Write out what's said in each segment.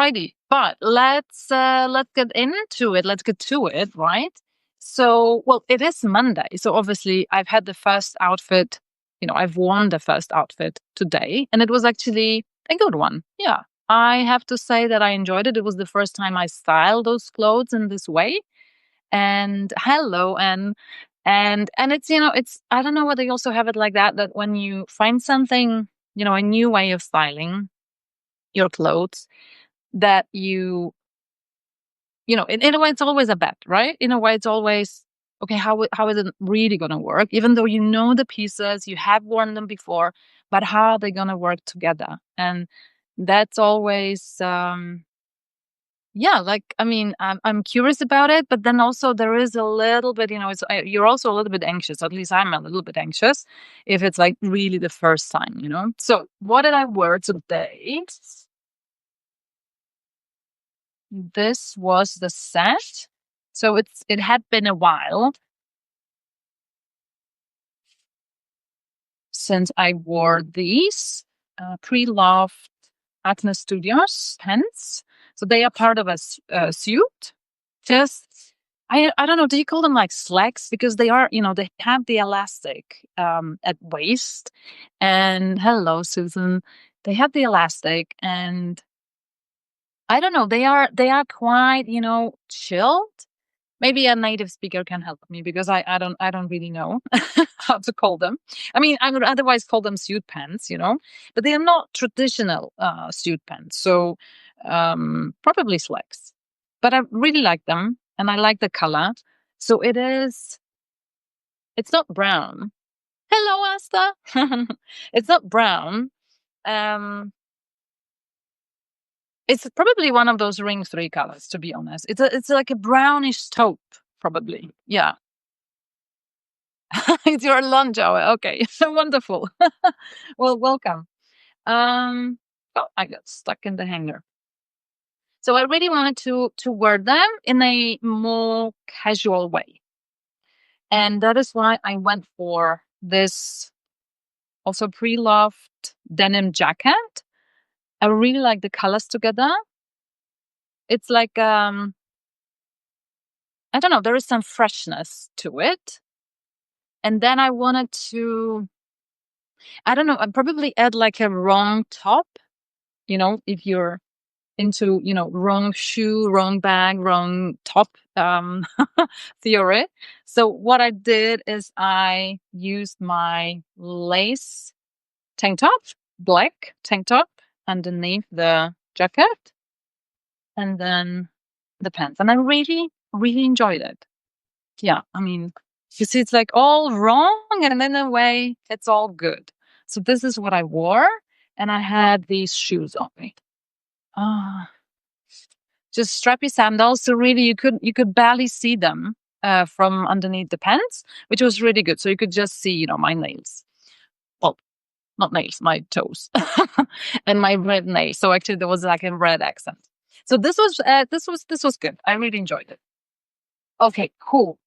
Alrighty, but let's get into it. Let's get to it, right? So, well, it is Monday, so obviously I've had the first outfit. I've worn the first outfit today, and it was actually a good one. Yeah, I have to say that I enjoyed it. It was the first time I styled those clothes in this way. And hello, and it's I don't know whether you also have it like that. That when you find something, a new way of styling your clothes that in a way it's always a bet, right? In a way it's always okay, how is it really going to work, even though you know the pieces, you have worn them before, but how are they going to work together? And that's always yeah, like, I mean, I'm curious about it, but then also there is a little bit, you're also a little bit anxious. At least I'm a little bit anxious if it's like really the first time. So what did I wear today? This was the set. So it had been a while since I wore these pre-loved Atna Studios pants. So they are part of a suit. Just I don't know. Do you call them like slacks? Because they are, they have the elastic at waist. And hello, Susan. They have the elastic, and I don't know. They are quite, chilled. Maybe a native speaker can help me because I don't really know how to call them. I mean, I would otherwise call them suit pants, but they are not traditional suit pants. So probably slacks. But I really like them and I like the color. So it's not brown. Hello, Asta. It's not brown. Um, it's probably one of those ring 3 colors, to be honest. It's like a brownish taupe, probably. Yeah. It's your lunch hour. Okay. Wonderful. Well, welcome. I got stuck in the hanger. So I really wanted to wear them in a more casual way. And that is why I went for this also pre-loved denim jacket. I really like the colors together. It's like I don't know, there is some freshness to it. And then I wanted to, I don't know, I'd probably add like a wrong top, if you're into, wrong shoe, wrong bag, wrong top theory. So what I did is I used my lace tank top, black tank top underneath the jacket, and then the pants. And I really, really enjoyed it. Yeah, I mean, you see, it's like all wrong, and then in a way, it's all good. So this is what I wore, and I had these shoes on me. Just strappy sandals. So really, you could barely see them from underneath the pants, which was really good. So you could just see, my nails. Well, not nails, my toes, and my red nails. So actually, there was like a red accent. So this was good. I really enjoyed it. Okay, cool.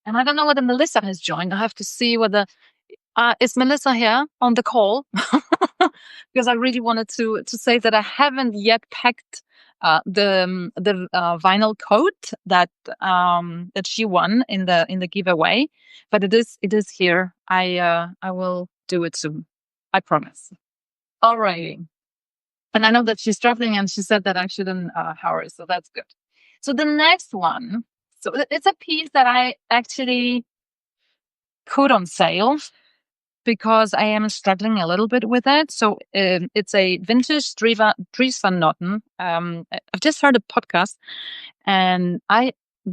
And I don't know whether Melissa has joined. I have to see whether is Melissa here on the call? Because I really wanted to say that I haven't yet packed the vinyl coat that she won in the giveaway, but it is here. I will do it soon. I promise. Alrighty. And I know that she's traveling, and she said that I shouldn't hurry, so that's good. So the next one, so it's a piece that I actually put on sale because I am struggling a little bit with it. So it's a vintage Dries van Noten. I've just heard a podcast, and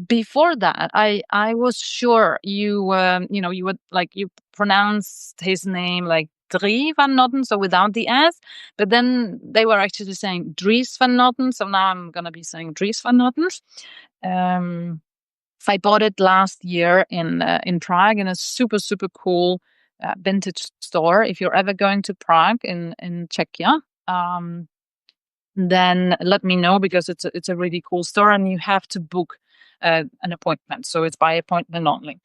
before that I was sure you would like you pronounced his name like Dries van Noten, so without the S. But then they were actually saying Dries van Noten, so now I'm gonna be saying Dries van Noten. I bought it last year in Prague in a super super cool vintage store. If you're ever going to Prague in Czechia, then let me know, because it's a really cool store, and you have to book an appointment. So it's by appointment only.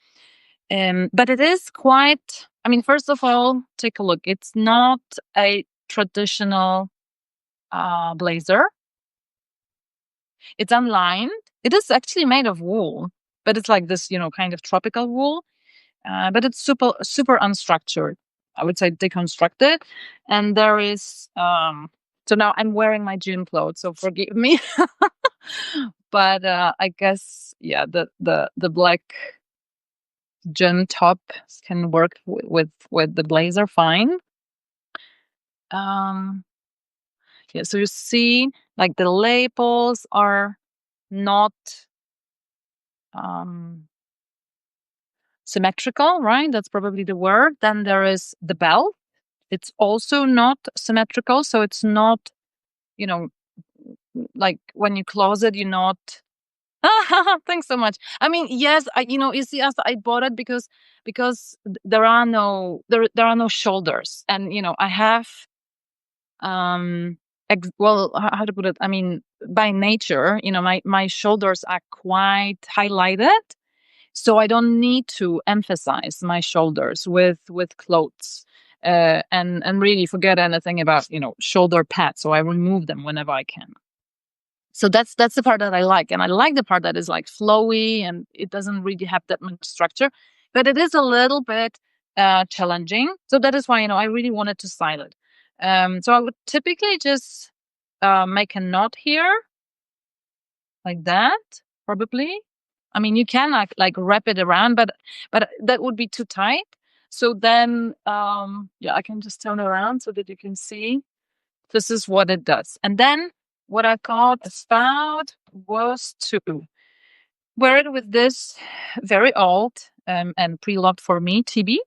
But it is quite. I mean, first of all, take a look. It's not a traditional blazer. It's unlined. It is actually made of wool, but it's like this, kind of tropical wool. But it's super unstructured. I would say deconstructed. And there is so now I'm wearing my gym clothes, so forgive me. But I guess the black gym top can work with the blazer fine. Yeah, so you see, like the labels are not um symmetrical, right? That's probably the word. Then there is the belt. It's also not symmetrical, so it's not, you know, like when you close it, you're not. Thanks so much. I mean, yes, you see, as I bought it because there are no shoulders, and I have well, how to put it? I mean, by nature, my shoulders are quite highlighted, so I don't need to emphasize my shoulders with clothes, and really forget anything about shoulder pads. So I remove them whenever I can. So that's the part that I like, and I like the part that is like flowy and it doesn't really have that much structure, but it is a little bit challenging. So that is why I really wanted to style it. So I would typically just make a knot here like that, probably. I mean, you can like wrap it around, but that would be too tight. So then, yeah, I can just turn around so that you can see. This is what it does. And then what I thought about was to wear it with this very old and pre-loved for me TB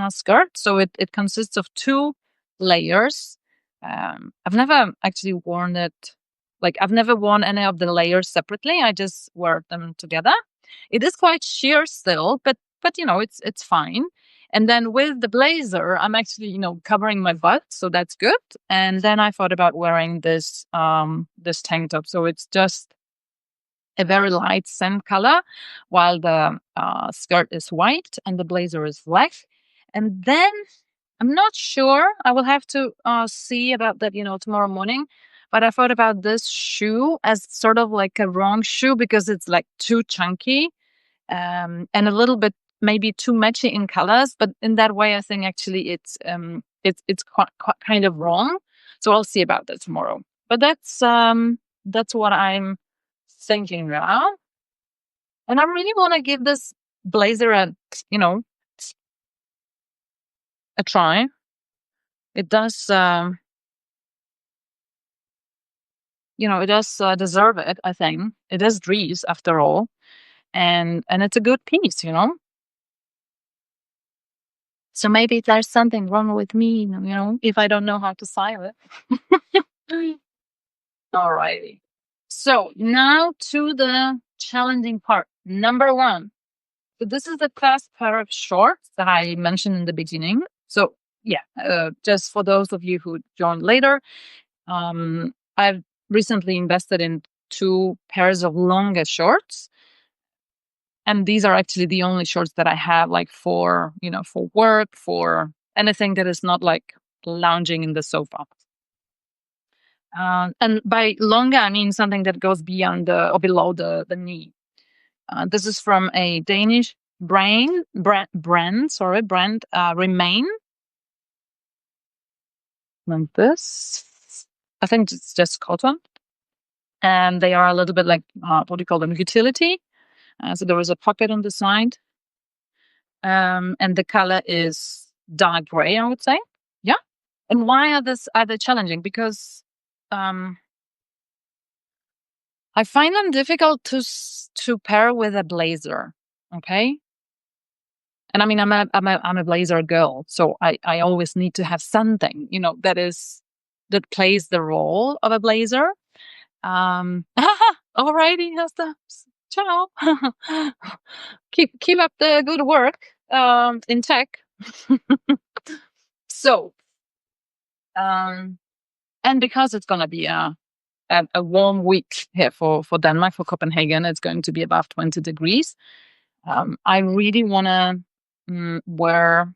skirt. So it consists of 2 layers. I've never actually worn it. Like I've never worn any of the layers separately. I just wear them together. It is quite sheer still, but it's fine. And then with the blazer, I'm actually covering my butt, so that's good. And then I thought about wearing this tank top. So it's just a very light sand color, while the skirt is white and the blazer is black. And then I'm not sure. I will have to see about that, tomorrow morning. But I thought about this shoe as sort of like a wrong shoe because it's like too chunky, and a little bit maybe too matchy in colors. But in that way, I think actually it's quite kind of wrong. So I'll see about that tomorrow. But that's what I'm thinking now. And I really want to give this blazer you know, a try. It does, it does deserve it. I think it is Dries after all, and it's a good piece. So maybe there's something wrong with me, if I don't know how to style it. Alrighty. So now to the challenging part. Number 1. So this is the first pair of shorts that I mentioned in the beginning. So yeah, just for those of you who joined later, I've recently invested in 2 pairs of longer shorts. And these are actually the only shorts that I have, like for work, for anything that is not like lounging in the sofa. And by longer, I mean something that goes beyond or below the knee. This is from a Danish brand, Remain. Like this. I think it's just cotton. And they are a little bit like, what do you call them, utility. So there is a pocket on the side. And the color is dark gray, I would say. Yeah. And why are they challenging? Because I find them difficult to pair with a blazer. Okay. And I mean, I'm a blazer girl, so I always need to have something, that plays the role of a blazer. Alrighty, Hester. Ciao. Keep up the good work in tech. So, and because it's gonna be a warm week here for Denmark, for Copenhagen, it's going to be above 20 degrees. I really want to wear,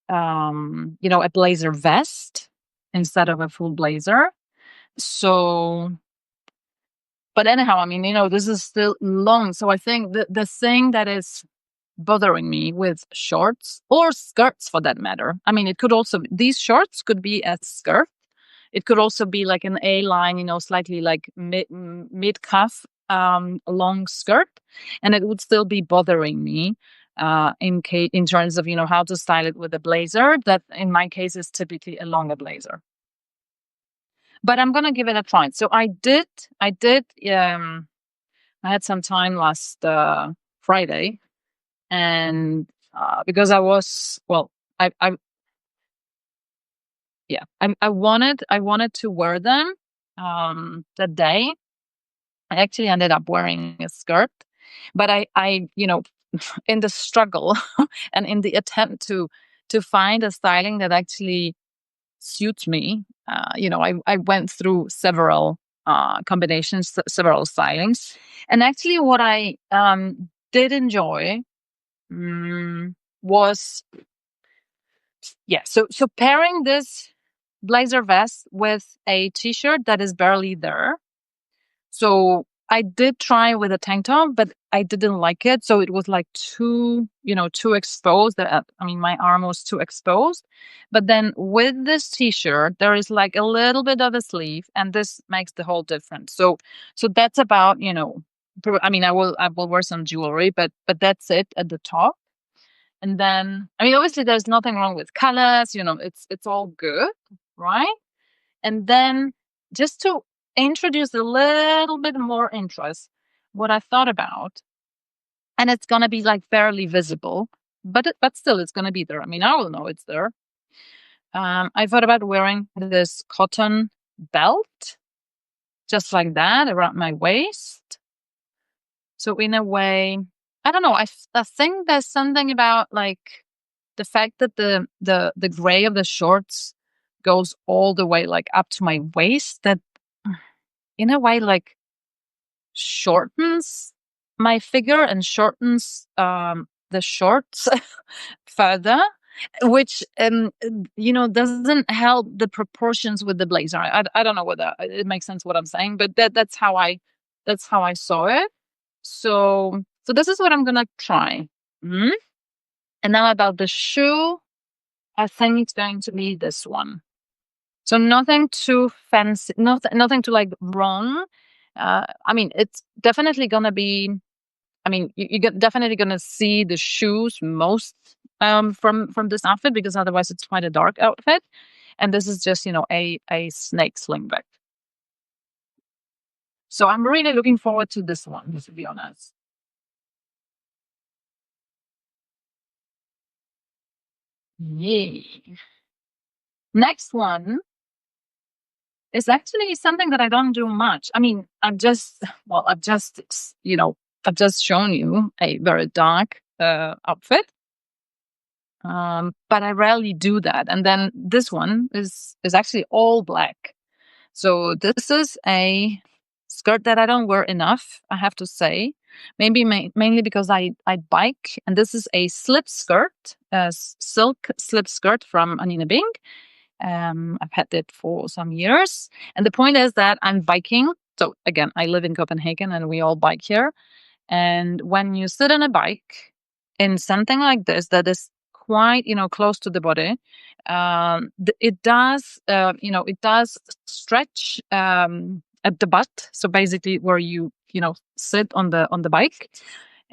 a blazer vest. instead of a full blazer. So, but anyhow, I mean, this is still long. So I think the thing that is bothering me with shorts or skirts for that matter, I mean, it could also, these shorts could be a skirt. It could also be like an A line, slightly like mid cuff, long skirt, and it would still be bothering me in terms of how to style it with a blazer. That in my case is typically a longer blazer. But I'm gonna give it a try. So I did. I had some time last Friday, and because I was I yeah, I wanted to wear them that day. I actually ended up wearing a skirt, but I in the struggle and in the attempt to find a styling that actually suits me, I went through several combinations, several stylings, and actually what I did enjoy was so pairing this blazer vest with a t-shirt that is barely there. So I did try with a tank top, but I didn't like it. So it was like too exposed. That I mean, my arm was too exposed. But then with this t-shirt, there is like a little bit of a sleeve, and this makes the whole difference. So that's about I mean, I will wear some jewelry, but that's it at the top. And then, I mean, obviously, there's nothing wrong with colors. It's all good, right? And then, just to introduce a little bit more interest, what I thought about, and it's gonna be like barely visible, but still, it's gonna be there. I mean, I will know it's there. I thought about wearing this cotton belt, just like that, around my waist. So in a way, I don't know. I think there's something about like the fact that the gray of the shorts goes all the way like up to my waist, that in a way like shortens my figure and shortens the shorts further, which doesn't help the proportions with the blazer. I don't know whether it makes sense what I'm saying, but that's how I saw it. So this is what I'm gonna try. Mhm. And now about the shoe, I think it's going to be this one. So nothing too fancy, nothing too like wrong. I mean, it's definitely gonna be. I mean, you're definitely gonna see the shoes most from this outfit, because otherwise it's quite a dark outfit, and this is just a snake slingback. So I'm really looking forward to this one, to be honest. Yay! Next one is actually something that I don't do much. I mean, I've just shown you a very dark outfit, but I rarely do that. And then this one is actually all black. So this is a skirt that I don't wear enough, I have to say. Maybe mainly because I bike, and this is a slip skirt, a silk slip skirt from Anine Bing. I've had it for some years. And the point is that I'm biking. So again, I live in Copenhagen and we all bike here. And when you sit on a bike in something like this that is quite, close to the body, it does stretch at the butt. So basically, where you sit on the bike,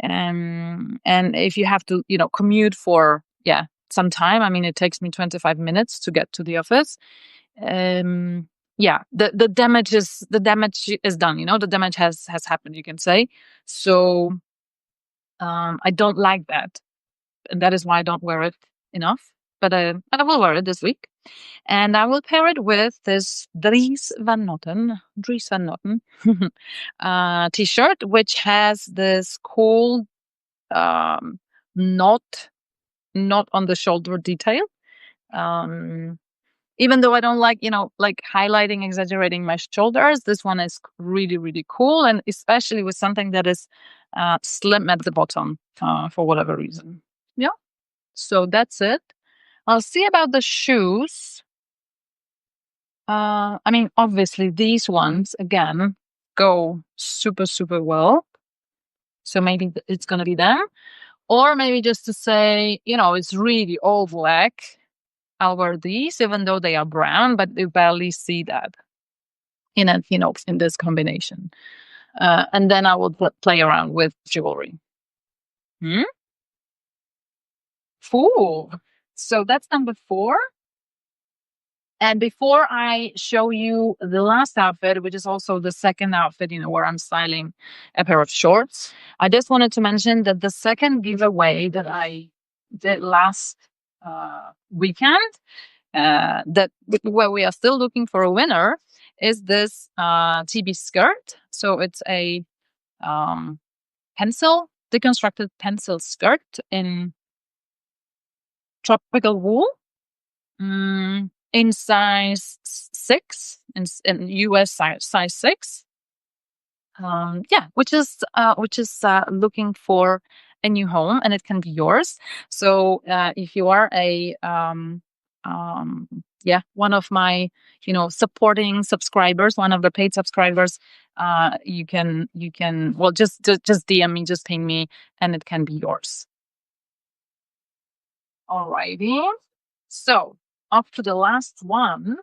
and if you have to commute for some time. I mean, it takes me 25 minutes to get to the office. The damage is done. The damage has happened, you can say. So I don't like that, and that is why I don't wear it enough. But I will wear it this week, and I will pair it with this Dries Van Noten t-shirt, which has this cool knot on the shoulder detail. Um, Even though I don't like highlighting, exaggerating my shoulders, this one is really, really cool. And especially with something that is slim at the bottom for whatever reason. Yeah. So that's it. I'll see about the shoes. I mean, obviously these ones again go super, super well. So maybe it's gonna be them. Or maybe just to say, it's really all black. I'll wear these, even though they are brown, but you barely see that in this combination. And then I will play around with jewelry. Hmm? Four. So that's number 4. And before I show you the last outfit, which is also the second outfit, where I'm styling a pair of shorts, I just wanted to mention that the second giveaway that I did last weekend, that where we are still looking for a winner, is this TB skirt. So it's a um, deconstructed pencil skirt in tropical wool. In size 6, in US size 6. Yeah, which is looking for a new home, and it can be yours. So if you are one of my supporting subscribers, one of the paid subscribers, you can well just DM me, just ping me, and it can be yours. Alrighty. So up to the last one.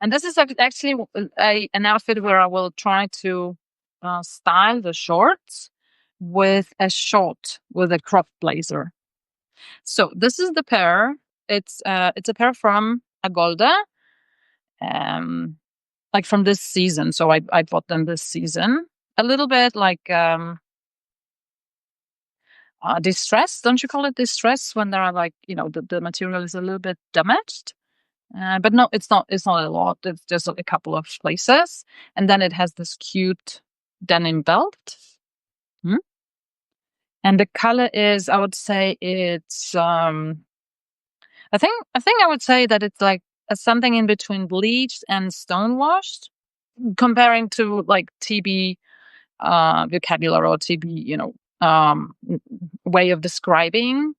And this is actually an outfit where I will try to style the shorts with a crop blazer. So this is the pair. It's a pair from Agolda, um, like from this season. So I bought them this season. A little bit like distress. Don't you call it distress when there are like the material is a little bit damaged? But no, it's not. It's not a lot. It's just a couple of places, and then it has this cute denim belt. Hmm? And the color is, I would say, it's. I think I would say that it's like something in between bleached and stonewashed, comparing to like TB vocabulary or TB, way of describing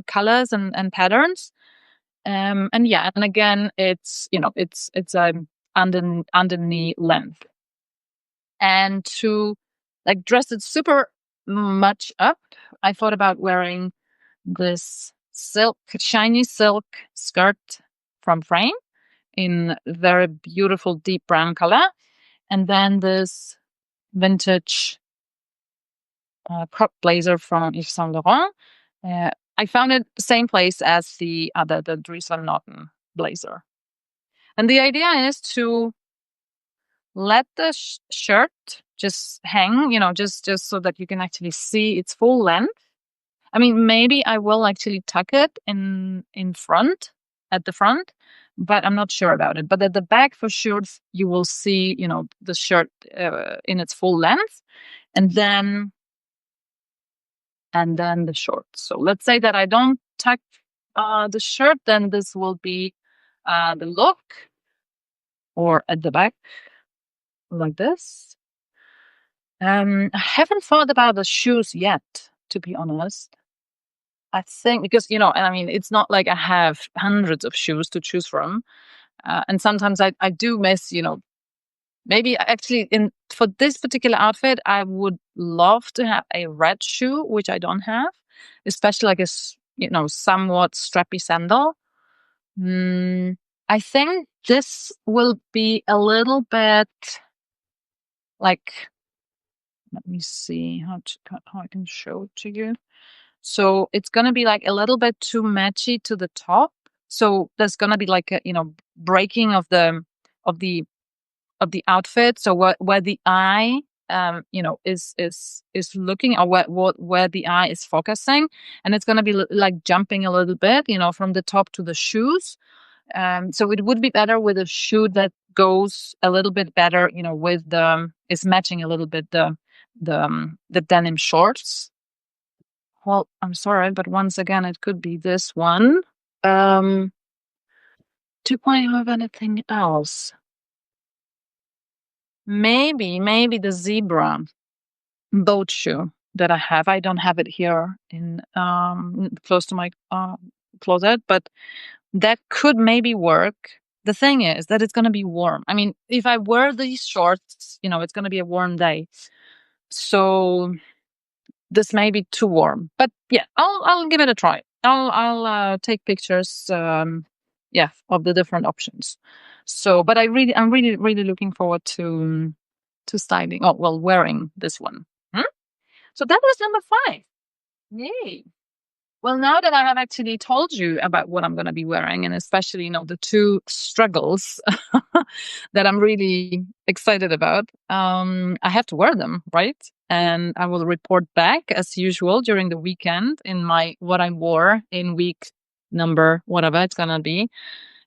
colors and patterns. And yeah, and again, it's underknee length, and to like dress it super much up, I thought about wearing this shiny silk skirt from Frame in very beautiful deep brown color, and then this vintage crop blazer from Yves Saint Laurent. I found it the same place as the Dries Van Noten blazer. And the idea is to let the shirt just hang, just so that you can actually see its full length. I mean, maybe I will actually tuck it in front, at the front, but I'm not sure about it. But at the back, for sure, you will see, the shirt in its full length, and then the shorts. So let's say that I don't tuck the shirt, then this will be the look, or at the back, like this. I haven't thought about the shoes yet, to be honest. I think because, and I mean, it's not like I have hundreds of shoes to choose from. And sometimes I do miss, maybe actually for this particular outfit, I would love to have a red shoe, which I don't have, especially like somewhat strappy sandal. I think this will be a little bit like, let me see how I can show it to you. So it's gonna be like a little bit too matchy to the top. So there's gonna be like a breaking of the outfit. So where the eye is looking, or where the eye is focusing, and it's gonna be like jumping a little bit, from the top to the shoes. So it would be better with a shoe that goes a little bit better, with is matching a little bit the denim shorts. Well, I'm sorry, but once again, it could be this one. Do I have anything else? Maybe the zebra boat shoe that I have. I don't have it here in close to my closet, but that could maybe work. the thing is that it's going to be warm. I mean, if I wear these shorts, it's going to be a warm day. So this may be too warm, but yeah, I'll give it a try. I'll take pictures, yeah, of the different options. So, but I'm really looking forward to styling. Oh, well, wearing this one. Hmm? So that was number 5. Yay! Well, now that I have actually told you about what I'm going to be wearing, and especially, the two struggles that I'm really excited about, I have to wear them, right? And I will report back as usual during the weekend in my what I wore in week number, whatever it's going to be.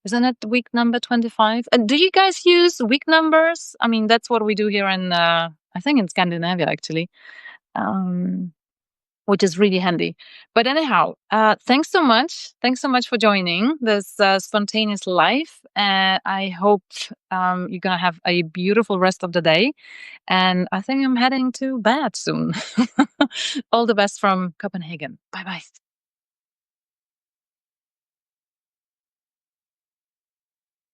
Isn't it week number 25? Do you guys use week numbers? I mean, that's what we do here in, I think in Scandinavia, actually. Um, which is really handy. But anyhow, thanks so much. Thanks so much for joining this spontaneous life. I hope you're going to have a beautiful rest of the day. And I think I'm heading to bed soon. All the best from Copenhagen. Bye bye.